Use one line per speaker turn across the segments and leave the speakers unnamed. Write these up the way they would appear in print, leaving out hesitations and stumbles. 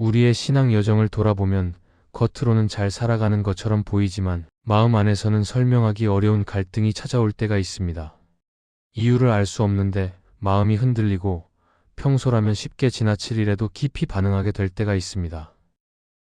우리의 신앙 여정을 돌아보면 겉으로는 잘 살아가는 것처럼 보이지만 마음 안에서는 설명하기 어려운 갈등이 찾아올 때가 있습니다. 이유를 알 수 없는데 마음이 흔들리고 평소라면 쉽게 지나칠 일에도 깊이 반응하게 될 때가 있습니다.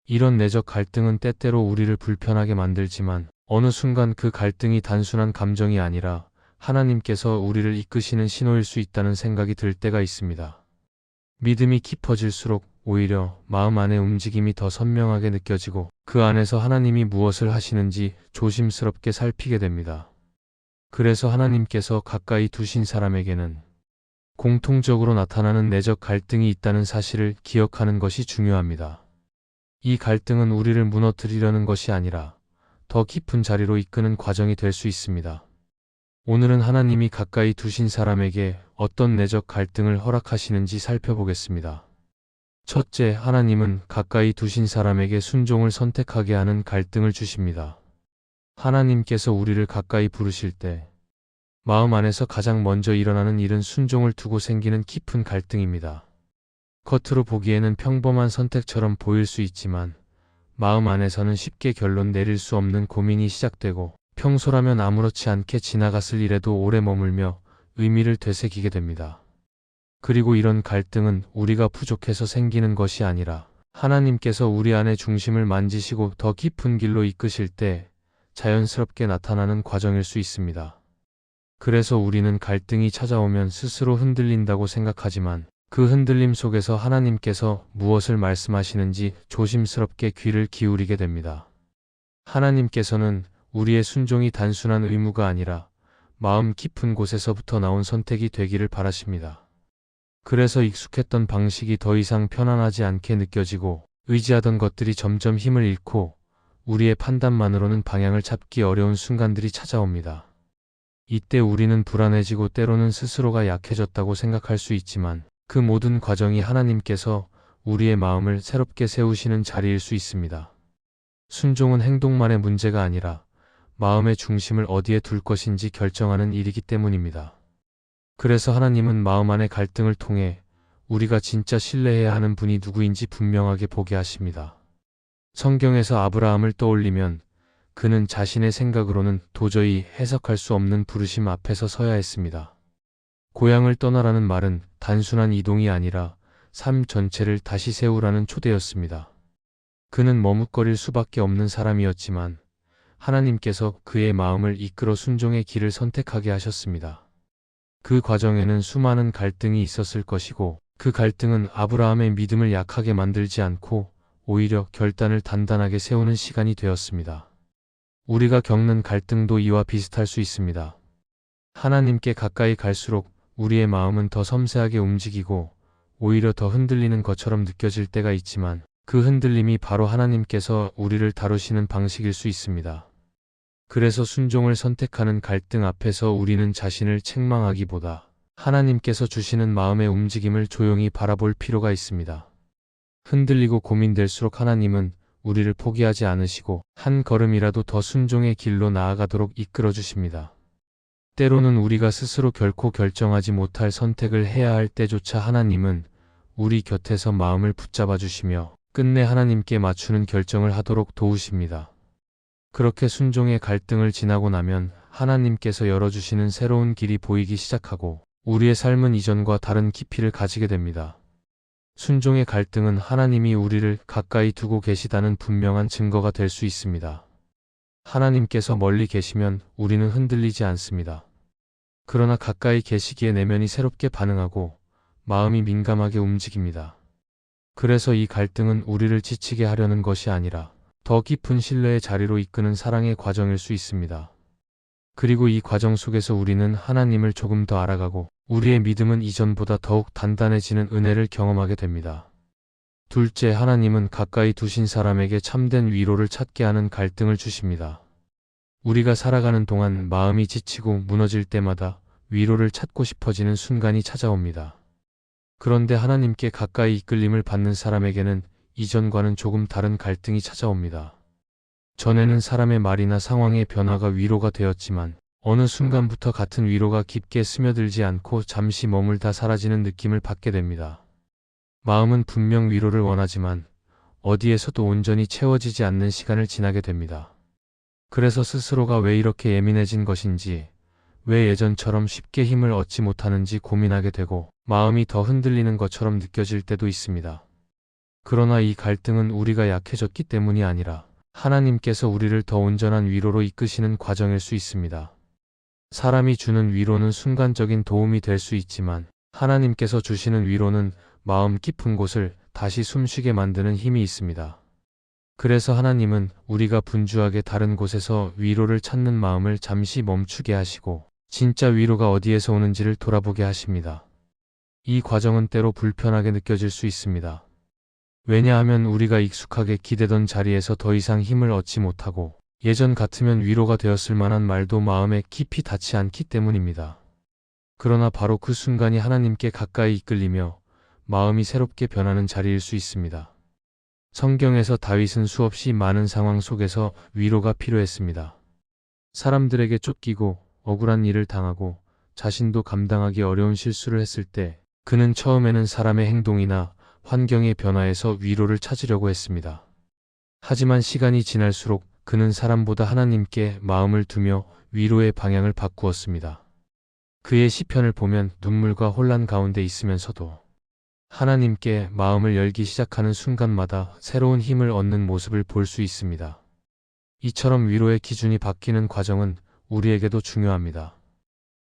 이런 내적 갈등은 때때로 우리를 불편하게 만들지만 어느 순간 그 갈등이 단순한 감정이 아니라 하나님께서 우리를 이끄시는 신호일 수 있다는 생각이 들 때가 있습니다. 믿음이 깊어질수록 오히려 마음 안의 움직임이 더 선명하게 느껴지고 그 안에서 하나님이 무엇을 하시는지 조심스럽게 살피게 됩니다. 그래서 하나님께서 가까이 두신 사람에게는 공통적으로 나타나는 내적 갈등이 있다는 사실을 기억하는 것이 중요합니다. 이 갈등은 우리를 무너뜨리려는 것이 아니라 더 깊은 자리로 이끄는 과정이 될 수 있습니다. 오늘은 하나님이 가까이 두신 사람에게 어떤 내적 갈등을 허락하시는지 살펴보겠습니다. 첫째, 하나님은 가까이 두신 사람에게 순종을 선택하게 하는 갈등을 주십니다. 하나님께서 우리를 가까이 부르실 때 마음 안에서 가장 먼저 일어나는 일은 순종을 두고 생기는 깊은 갈등입니다. 겉으로 보기에는 평범한 선택처럼 보일 수 있지만 마음 안에서는 쉽게 결론 내릴 수 없는 고민이 시작되고 평소라면 아무렇지 않게 지나갔을 일에도 오래 머물며 의미를 되새기게 됩니다. 그리고 이런 갈등은 우리가 부족해서 생기는 것이 아니라 하나님께서 우리 안의 중심을 만지시고 더 깊은 길로 이끄실 때 자연스럽게 나타나는 과정일 수 있습니다. 그래서 우리는 갈등이 찾아오면 스스로 흔들린다고 생각하지만 그 흔들림 속에서 하나님께서 무엇을 말씀하시는지 조심스럽게 귀를 기울이게 됩니다. 하나님께서는 우리의 순종이 단순한 의무가 아니라 마음 깊은 곳에서부터 나온 선택이 되기를 바라십니다. 그래서 익숙했던 방식이 더 이상 편안하지 않게 느껴지고 의지하던 것들이 점점 힘을 잃고 우리의 판단만으로는 방향을 잡기 어려운 순간들이 찾아옵니다. 이때 우리는 불안해지고 때로는 스스로가 약해졌다고 생각할 수 있지만 그 모든 과정이 하나님께서 우리의 마음을 새롭게 세우시는 자리일 수 있습니다. 순종은 행동만의 문제가 아니라 마음의 중심을 어디에 둘 것인지 결정하는 일이기 때문입니다. 그래서 하나님은 마음 안의 갈등을 통해 우리가 진짜 신뢰해야 하는 분이 누구인지 분명하게 보게 하십니다. 성경에서 아브라함을 떠올리면 그는 자신의 생각으로는 도저히 해석할 수 없는 부르심 앞에서 서야 했습니다. 고향을 떠나라는 말은 단순한 이동이 아니라 삶 전체를 다시 세우라는 초대였습니다. 그는 머뭇거릴 수밖에 없는 사람이었지만 하나님께서 그의 마음을 이끌어 순종의 길을 선택하게 하셨습니다. 그 과정에는 수많은 갈등이 있었을 것이고 그 갈등은 아브라함의 믿음을 약하게 만들지 않고 오히려 결단을 단단하게 세우는 시간이 되었습니다. 우리가 겪는 갈등도 이와 비슷할 수 있습니다. 하나님께 가까이 갈수록 우리의 마음은 더 섬세하게 움직이고 오히려 더 흔들리는 것처럼 느껴질 때가 있지만 그 흔들림이 바로 하나님께서 우리를 다루시는 방식일 수 있습니다. 그래서 순종을 선택하는 갈등 앞에서 우리는 자신을 책망하기보다 하나님께서 주시는 마음의 움직임을 조용히 바라볼 필요가 있습니다. 흔들리고 고민될수록 하나님은 우리를 포기하지 않으시고 한 걸음이라도 더 순종의 길로 나아가도록 이끌어 주십니다. 때로는 우리가 스스로 결코 결정하지 못할 선택을 해야 할 때조차 하나님은 우리 곁에서 마음을 붙잡아 주시며 끝내 하나님께 맞추는 결정을 하도록 도우십니다. 그렇게 순종의 갈등을 지나고 나면 하나님께서 열어주시는 새로운 길이 보이기 시작하고 우리의 삶은 이전과 다른 깊이를 가지게 됩니다. 순종의 갈등은 하나님이 우리를 가까이 두고 계시다는 분명한 증거가 될 수 있습니다. 하나님께서 멀리 계시면 우리는 흔들리지 않습니다. 그러나 가까이 계시기에 내면이 새롭게 반응하고 마음이 민감하게 움직입니다. 그래서 이 갈등은 우리를 지치게 하려는 것이 아니라 더 깊은 신뢰의 자리로 이끄는 사랑의 과정일 수 있습니다. 그리고 이 과정 속에서 우리는 하나님을 조금 더 알아가고 우리의 믿음은 이전보다 더욱 단단해지는 은혜를 경험하게 됩니다. 둘째, 하나님은 가까이 두신 사람에게 참된 위로를 찾게 하는 갈등을 주십니다. 우리가 살아가는 동안 마음이 지치고 무너질 때마다 위로를 찾고 싶어지는 순간이 찾아옵니다. 그런데 하나님께 가까이 이끌림을 받는 사람에게는 이전과는 조금 다른 갈등이 찾아옵니다. 전에는 사람의 말이나 상황의 변화가 위로가 되었지만 어느 순간부터 같은 위로가 깊게 스며들지 않고 잠시 머물다 사라지는 느낌을 받게 됩니다. 마음은 분명 위로를 원하지만 어디에서도 온전히 채워지지 않는 시간을 지나게 됩니다. 그래서 스스로가 왜 이렇게 예민해진 것인지, 왜 예전처럼 쉽게 힘을 얻지 못하는지 고민하게 되고 마음이 더 흔들리는 것처럼 느껴질 때도 있습니다. 그러나 이 갈등은 우리가 약해졌기 때문이 아니라 하나님께서 우리를 더 온전한 위로로 이끄시는 과정일 수 있습니다. 사람이 주는 위로는 순간적인 도움이 될 수 있지만 하나님께서 주시는 위로는 마음 깊은 곳을 다시 숨쉬게 만드는 힘이 있습니다. 그래서 하나님은 우리가 분주하게 다른 곳에서 위로를 찾는 마음을 잠시 멈추게 하시고 진짜 위로가 어디에서 오는지를 돌아보게 하십니다. 이 과정은 때로 불편하게 느껴질 수 있습니다. 왜냐하면 우리가 익숙하게 기대던 자리에서 더 이상 힘을 얻지 못하고 예전 같으면 위로가 되었을 만한 말도 마음에 깊이 닿지 않기 때문입니다. 그러나 바로 그 순간이 하나님께 가까이 이끌리며 마음이 새롭게 변하는 자리일 수 있습니다. 성경에서 다윗은 수없이 많은 상황 속에서 위로가 필요했습니다. 사람들에게 쫓기고 억울한 일을 당하고 자신도 감당하기 어려운 실수를 했을 때 그는 처음에는 사람의 행동이나 환경의 변화에서 위로를 찾으려고 했습니다. 하지만 시간이 지날수록 그는 사람보다 하나님께 마음을 두며 위로의 방향을 바꾸었습니다. 그의 시편을 보면 눈물과 혼란 가운데 있으면서도 하나님께 마음을 열기 시작하는 순간마다 새로운 힘을 얻는 모습을 볼 수 있습니다. 이처럼 위로의 기준이 바뀌는 과정은 우리에게도 중요합니다.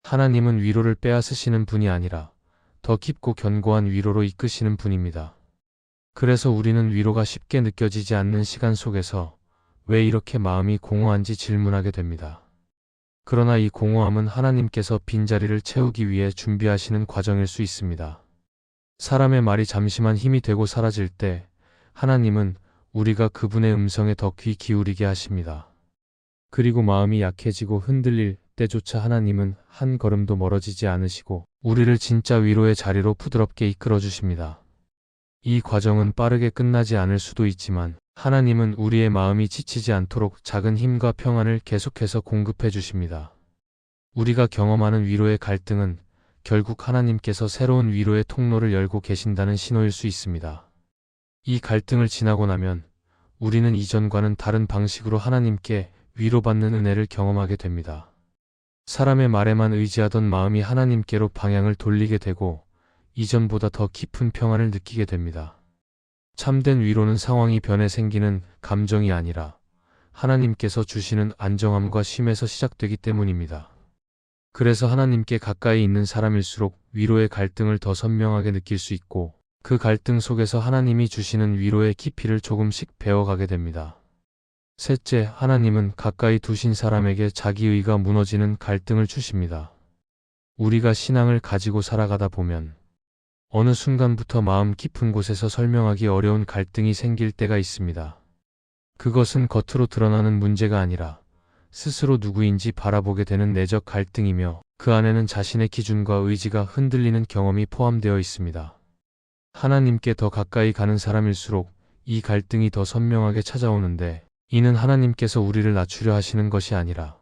하나님은 위로를 빼앗으시는 분이 아니라 더 깊고 견고한 위로로 이끄시는 분입니다. 그래서 우리는 위로가 쉽게 느껴지지 않는 시간 속에서 왜 이렇게 마음이 공허한지 질문하게 됩니다. 그러나 이 공허함은 하나님께서 빈자리를 채우기 위해 준비하시는 과정일 수 있습니다. 사람의 말이 잠시만 힘이 되고 사라질 때 하나님은 우리가 그분의 음성에 더 귀 기울이게 하십니다. 그리고 마음이 약해지고 흔들릴 때조차 하나님은 한 걸음도 멀어지지 않으시고 우리를 진짜 위로의 자리로 부드럽게 이끌어 주십니다. 이 과정은 빠르게 끝나지 않을 수도 있지만 하나님은 우리의 마음이 지치지 않도록 작은 힘과 평안을 계속해서 공급해 주십니다. 우리가 경험하는 위로의 갈등은 결국 하나님께서 새로운 위로의 통로를 열고 계신다는 신호일 수 있습니다. 이 갈등을 지나고 나면 우리는 이전과는 다른 방식으로 하나님께 위로받는 은혜를 경험하게 됩니다. 사람의 말에만 의지하던 마음이 하나님께로 방향을 돌리게 되고 이전보다 더 깊은 평안을 느끼게 됩니다. 참된 위로는 상황이 변해 생기는 감정이 아니라 하나님께서 주시는 안정함과 쉼에서 시작되기 때문입니다. 그래서 하나님께 가까이 있는 사람일수록 위로의 갈등을 더 선명하게 느낄 수 있고 그 갈등 속에서 하나님이 주시는 위로의 깊이를 조금씩 배워가게 됩니다. 셋째, 하나님은 가까이 두신 사람에게 자기의가 무너지는 갈등을 주십니다. 우리가 신앙을 가지고 살아가다 보면 어느 순간부터 마음 깊은 곳에서 설명하기 어려운 갈등이 생길 때가 있습니다. 그것은 겉으로 드러나는 문제가 아니라 스스로 누구인지 바라보게 되는 내적 갈등이며 그 안에는 자신의 기준과 의지가 흔들리는 경험이 포함되어 있습니다. 하나님께 더 가까이 가는 사람일수록 이 갈등이 더 선명하게 찾아오는데 이는 하나님께서 우리를 낮추려 하시는 것이 아니라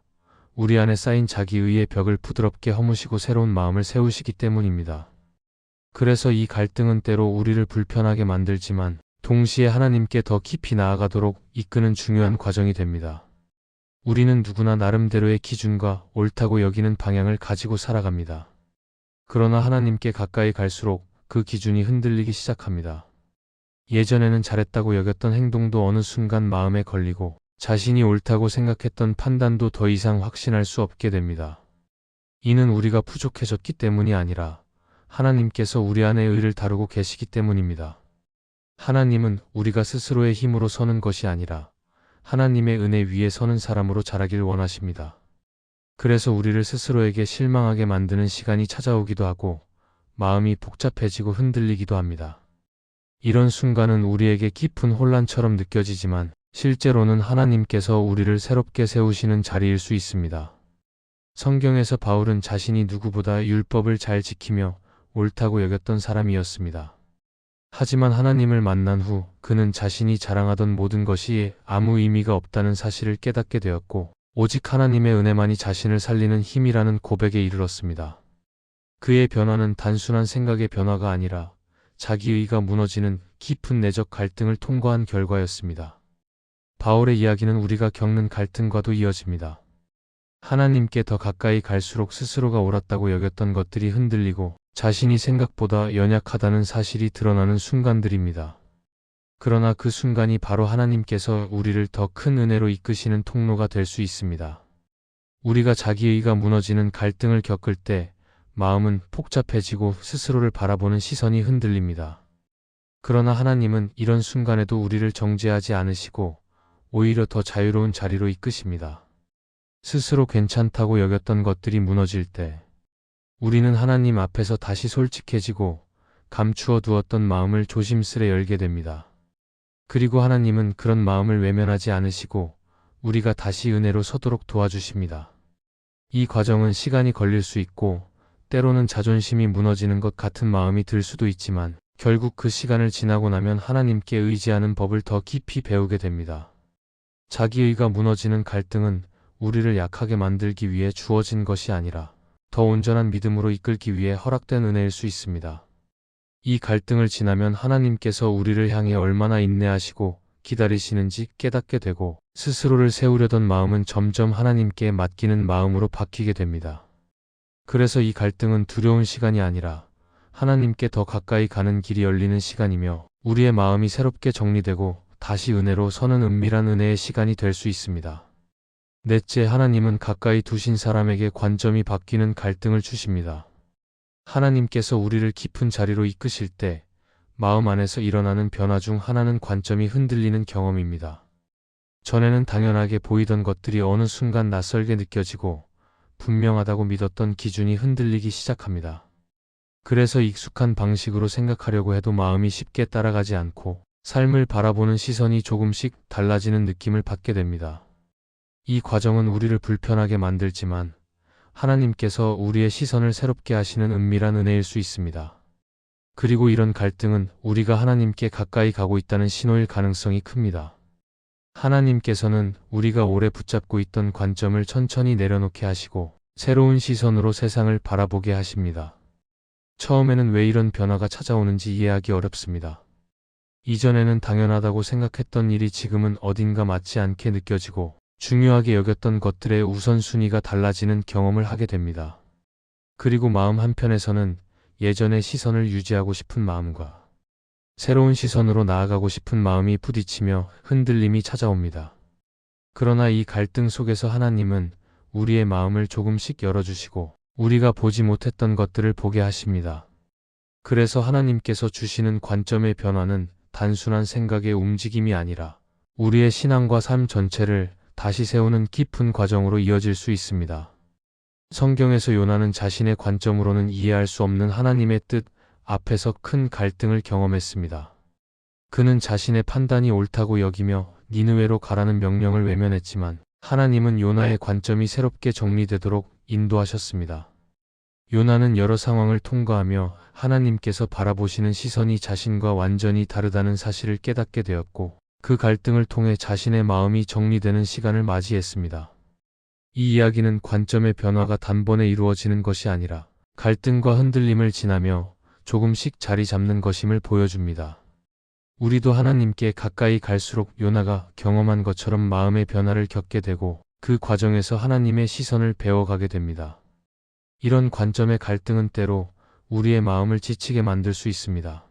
우리 안에 쌓인 자기의의 벽을 부드럽게 허무시고 새로운 마음을 세우시기 때문입니다. 그래서 이 갈등은 때로 우리를 불편하게 만들지만 동시에 하나님께 더 깊이 나아가도록 이끄는 중요한 과정이 됩니다. 우리는 누구나 나름대로의 기준과 옳다고 여기는 방향을 가지고 살아갑니다. 그러나 하나님께 가까이 갈수록 그 기준이 흔들리기 시작합니다. 예전에는 잘했다고 여겼던 행동도 어느 순간 마음에 걸리고 자신이 옳다고 생각했던 판단도 더 이상 확신할 수 없게 됩니다. 이는 우리가 부족해졌기 때문이 아니라 하나님께서 우리 안의 의를 다루고 계시기 때문입니다. 하나님은 우리가 스스로의 힘으로 서는 것이 아니라 하나님의 은혜 위에 서는 사람으로 자라길 원하십니다. 그래서 우리를 스스로에게 실망하게 만드는 시간이 찾아오기도 하고 마음이 복잡해지고 흔들리기도 합니다. 이런 순간은 우리에게 깊은 혼란처럼 느껴지지만 실제로는 하나님께서 우리를 새롭게 세우시는 자리일 수 있습니다. 성경에서 바울은 자신이 누구보다 율법을 잘 지키며 옳다고 여겼던 사람이었습니다. 하지만 하나님을 만난 후 그는 자신이 자랑하던 모든 것이 아무 의미가 없다는 사실을 깨닫게 되었고 오직 하나님의 은혜만이 자신을 살리는 힘이라는 고백에 이르렀습니다. 그의 변화는 단순한 생각의 변화가 아니라 자기의가 무너지는 깊은 내적 갈등을 통과한 결과였습니다. 바울의 이야기는 우리가 겪는 갈등과도 이어집니다. 하나님께 더 가까이 갈수록 스스로가 옳았다고 여겼던 것들이 흔들리고 자신이 생각보다 연약하다는 사실이 드러나는 순간들입니다. 그러나 그 순간이 바로 하나님께서 우리를 더 큰 은혜로 이끄시는 통로가 될 수 있습니다. 우리가 자기의가 무너지는 갈등을 겪을 때 마음은 복잡해지고 스스로를 바라보는 시선이 흔들립니다. 그러나 하나님은 이런 순간에도 우리를 정죄하지 않으시고 오히려 더 자유로운 자리로 이끄십니다. 스스로 괜찮다고 여겼던 것들이 무너질 때 우리는 하나님 앞에서 다시 솔직해지고 감추어 두었던 마음을 조심스레 열게 됩니다. 그리고 하나님은 그런 마음을 외면하지 않으시고 우리가 다시 은혜로 서도록 도와주십니다. 이 과정은 시간이 걸릴 수 있고 때로는 자존심이 무너지는 것 같은 마음이 들 수도 있지만 결국 그 시간을 지나고 나면 하나님께 의지하는 법을 더 깊이 배우게 됩니다. 자기의가 무너지는 갈등은 우리를 약하게 만들기 위해 주어진 것이 아니라 더 온전한 믿음으로 이끌기 위해 허락된 은혜일 수 있습니다. 이 갈등을 지나면 하나님께서 우리를 향해 얼마나 인내하시고 기다리시는지 깨닫게 되고 스스로를 세우려던 마음은 점점 하나님께 맡기는 마음으로 바뀌게 됩니다. 그래서 이 갈등은 두려운 시간이 아니라 하나님께 더 가까이 가는 길이 열리는 시간이며 우리의 마음이 새롭게 정리되고 다시 은혜로 서는 은밀한 은혜의 시간이 될 수 있습니다. 넷째, 하나님은 가까이 두신 사람에게 관점이 바뀌는 갈등을 주십니다. 하나님께서 우리를 깊은 자리로 이끄실 때 마음 안에서 일어나는 변화 중 하나는 관점이 흔들리는 경험입니다. 전에는 당연하게 보이던 것들이 어느 순간 낯설게 느껴지고 분명하다고 믿었던 기준이 흔들리기 시작합니다. 그래서 익숙한 방식으로 생각하려고 해도 마음이 쉽게 따라가지 않고 삶을 바라보는 시선이 조금씩 달라지는 느낌을 받게 됩니다. 이 과정은 우리를 불편하게 만들지만 하나님께서 우리의 시선을 새롭게 하시는 은밀한 은혜일 수 있습니다. 그리고 이런 갈등은 우리가 하나님께 가까이 가고 있다는 신호일 가능성이 큽니다. 하나님께서는 우리가 오래 붙잡고 있던 관점을 천천히 내려놓게 하시고 새로운 시선으로 세상을 바라보게 하십니다. 처음에는 왜 이런 변화가 찾아오는지 이해하기 어렵습니다. 이전에는 당연하다고 생각했던 일이 지금은 어딘가 맞지 않게 느껴지고 중요하게 여겼던 것들의 우선순위가 달라지는 경험을 하게 됩니다. 그리고 마음 한편에서는 예전의 시선을 유지하고 싶은 마음과 새로운 시선으로 나아가고 싶은 마음이 부딪히며 흔들림이 찾아옵니다. 그러나 이 갈등 속에서 하나님은 우리의 마음을 조금씩 열어주시고 우리가 보지 못했던 것들을 보게 하십니다. 그래서 하나님께서 주시는 관점의 변화는 단순한 생각의 움직임이 아니라 우리의 신앙과 삶 전체를 다시 세우는 깊은 과정으로 이어질 수 있습니다. 성경에서 요나는 자신의 관점으로는 이해할 수 없는 하나님의 뜻 앞에서 큰 갈등을 경험했습니다. 그는 자신의 판단이 옳다고 여기며 니느웨로 가라는 명령을 외면했지만 하나님은 요나의 관점이 새롭게 정리되도록 인도하셨습니다. 요나는 여러 상황을 통과하며 하나님께서 바라보시는 시선이 자신과 완전히 다르다는 사실을 깨닫게 되었고 그 갈등을 통해 자신의 마음이 정리되는 시간을 맞이했습니다. 이 이야기는 관점의 변화가 단번에 이루어지는 것이 아니라 갈등과 흔들림을 지나며 조금씩 자리 잡는 것임을 보여줍니다. 우리도 하나님께 가까이 갈수록 요나가 경험한 것처럼 마음의 변화를 겪게 되고 그 과정에서 하나님의 시선을 배워가게 됩니다. 이런 관점의 갈등은 때로 우리의 마음을 지치게 만들 수 있습니다.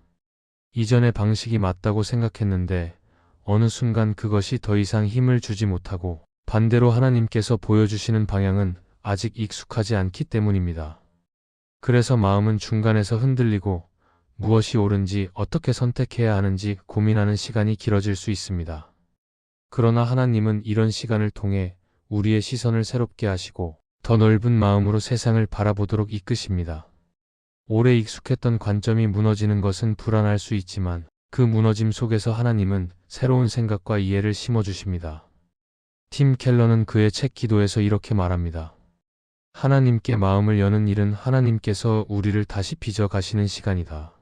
이전의 방식이 맞다고 생각했는데 어느 순간 그것이 더 이상 힘을 주지 못하고 반대로 하나님께서 보여주시는 방향은 아직 익숙하지 않기 때문입니다. 그래서 마음은 중간에서 흔들리고 무엇이 옳은지 어떻게 선택해야 하는지 고민하는 시간이 길어질 수 있습니다. 그러나 하나님은 이런 시간을 통해 우리의 시선을 새롭게 하시고 더 넓은 마음으로 세상을 바라보도록 이끄십니다. 오래 익숙했던 관점이 무너지는 것은 불안할 수 있지만 그 무너짐 속에서 하나님은 새로운 생각과 이해를 심어주십니다. 팀 켈러는 그의 책 기도에서 이렇게 말합니다. 하나님께 마음을 여는 일은 하나님께서 우리를 다시 빚어 가시는 시간이다.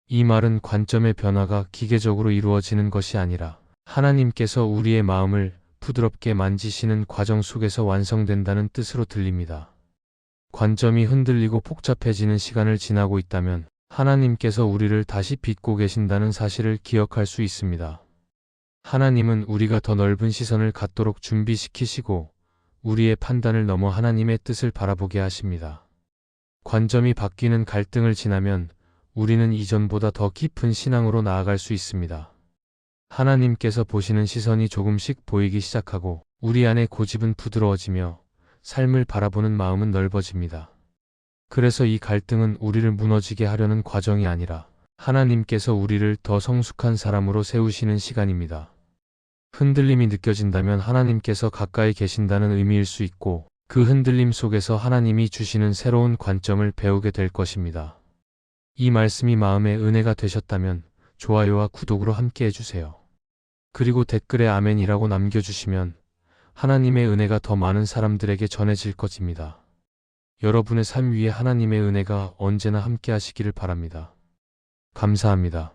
이 말은 관점의 변화가 기계적으로 이루어지는 것이 아니라 하나님께서 우리의 마음을 부드럽게 만지시는 과정 속에서 완성된다는 뜻으로 들립니다. 관점이 흔들리고 복잡해지는 시간을 지나고 있다면 하나님께서 우리를 다시 빚고 계신다는 사실을 기억할 수 있습니다. 하나님은 우리가 더 넓은 시선을 갖도록 준비시키시고 우리의 판단을 넘어 하나님의 뜻을 바라보게 하십니다. 관점이 바뀌는 갈등을 지나면 우리는 이전보다 더 깊은 신앙으로 나아갈 수 있습니다. 하나님께서 보시는 시선이 조금씩 보이기 시작하고 우리 안의 고집은 부드러워지며 삶을 바라보는 마음은 넓어집니다. 그래서 이 갈등은 우리를 무너지게 하려는 과정이 아니라 하나님께서 우리를 더 성숙한 사람으로 세우시는 시간입니다. 흔들림이 느껴진다면 하나님께서 가까이 계신다는 의미일 수 있고 그 흔들림 속에서 하나님이 주시는 새로운 관점을 배우게 될 것입니다. 이 말씀이 마음의 은혜가 되셨다면 좋아요와 구독으로 함께 해주세요. 그리고 댓글에 아멘이라고 남겨주시면 하나님의 은혜가 더 많은 사람들에게 전해질 것입니다. 여러분의 삶 위에 하나님의 은혜가 언제나 함께 하시기를 바랍니다. 감사합니다.